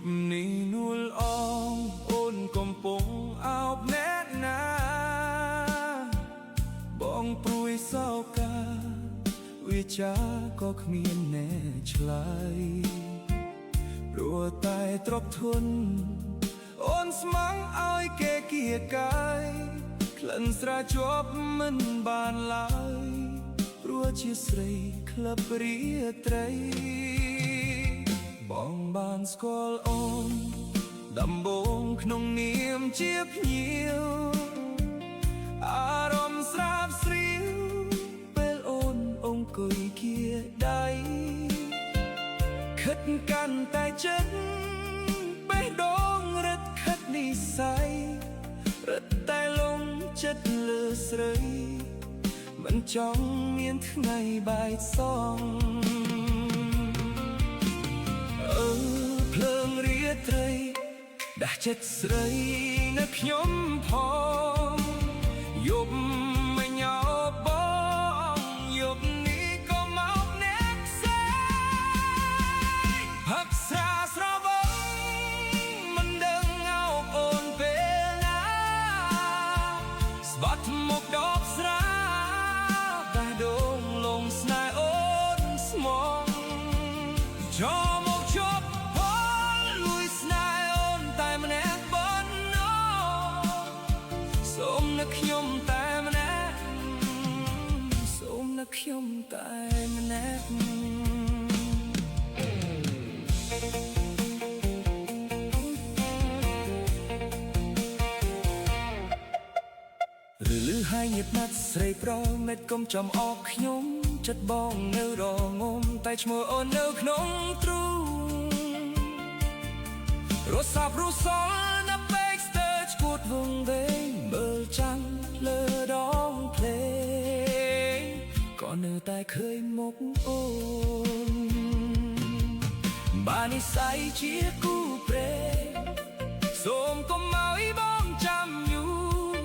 บនេះនួលអងអូនកំពុងអោបណែណាបងព្រួយសោកាវាចាក៏គ្មានណែឆ្លើយព្រោះតែទ្រព្យធនអូនស្មងឲ្យគេគៀកកាយក្លិនស្រាជាប់មិនបានឡើយព្រោះជាស្រីក្លឹបរាត្រីបងបានស្គាល់អូនដំបូងក្នុងនាមជាភ្ញៀវអារម្មណ៍ស្រាបស្រៀវពេលអូនអង្គុយគៀដៃខិតកាន់តែចិត្តបេះដូងរឹតខិតនិស័យរឹតតែលងចិត្តលើស្រីមិនចង់មានថ្ងៃបែកសងភ្លើងរាត្រីដាស់ចិត្តស្រីនៅខ្ញុំផងយប់មិនញោបងយប់នេះក៏មកអ្នកផ្សេងហាក់ស្រាស្រវឹងមិនដឹងអោបអូនពេលណាស្បាត់មកដបស្រាតែដងលងស្នេហ៍អូនស្មងខ្ញុំតែម្នាក់សូមនឹកខ្ញុំតែម្នាក់ឬលឺហើយញាតណាត់ស្រីប្រមេតកុំចំអកខ្ញុំចិត្តបងនៅរងំតែឈ្មោះអូននៅក្នុងទ្រូរសាប់រសល់ណាពេកស្ទើរឈួតវងវែងមើលចាំងលើដងភ្លេងក៏នៅតែឃើញមុខអូនបាននិស័យជាគូព្រេងសូមកុំឲ្យបងចាំយូរ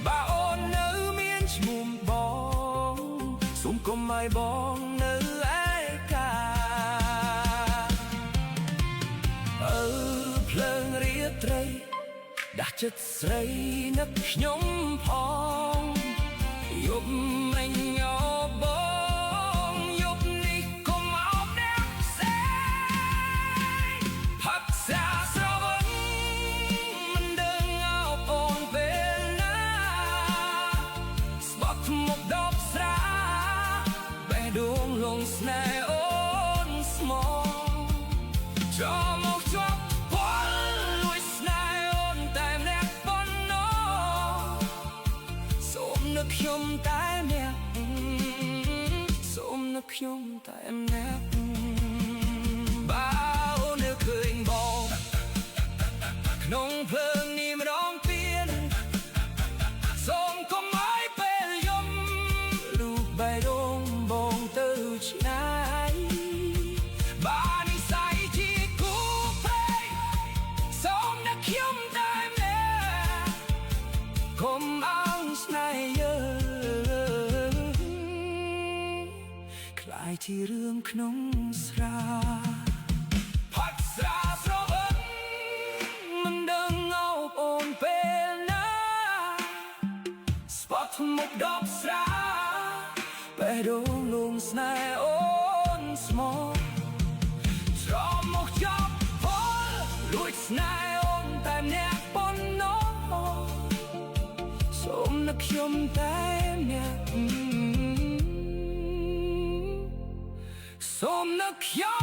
បើអូននៅមានឈ្មោះបងសូមកុំឲ្យបងនៅឯកាភ្លើងរាត្រីដាស់ចិត្តស្រីនឹកខ្ញុំផងយប់មិនញោបងយប់នេះកុំអោបអ្នកផ្សេងផឹកសាស្រវឹងមិនដឹងអោបអូនពេលណាស្បត់មកដបស្រាបេះដូងលងស្នេហ៍អូនស្មងចូលមកជាប់ខ្ញុំតែម្នាក់សូមនឹកខ្ញុំតែម្នាក់បើអូននៅឃើញបងក្នុងភ្លើងនេះម្ដងទៀតសូមកុំឲ្យពេលយំលូកបេះដូងបងទៅឆ្ងាយបាននិស័យជាគូព្រេងសូមនឹកខ្ញុំតែម្នាក់កុំឲ្យស្នេហ៍យើងคล้ายជារឿងក្នុងស្រាផាត់ស្រាស្រវឹងមិនដឹងអោបអូនពេលណាស្បត់មកដបស្រាបេះដូងលងស្នេហ៍អូនស្មោះស្រមកចាប់ពលលួចស្នេហ៍អូនតែម្នាក់ប៉ុណ្ណោះសូមនឹកខ្ញុំតែម្នាក់សូមនឹកខ្ញុំ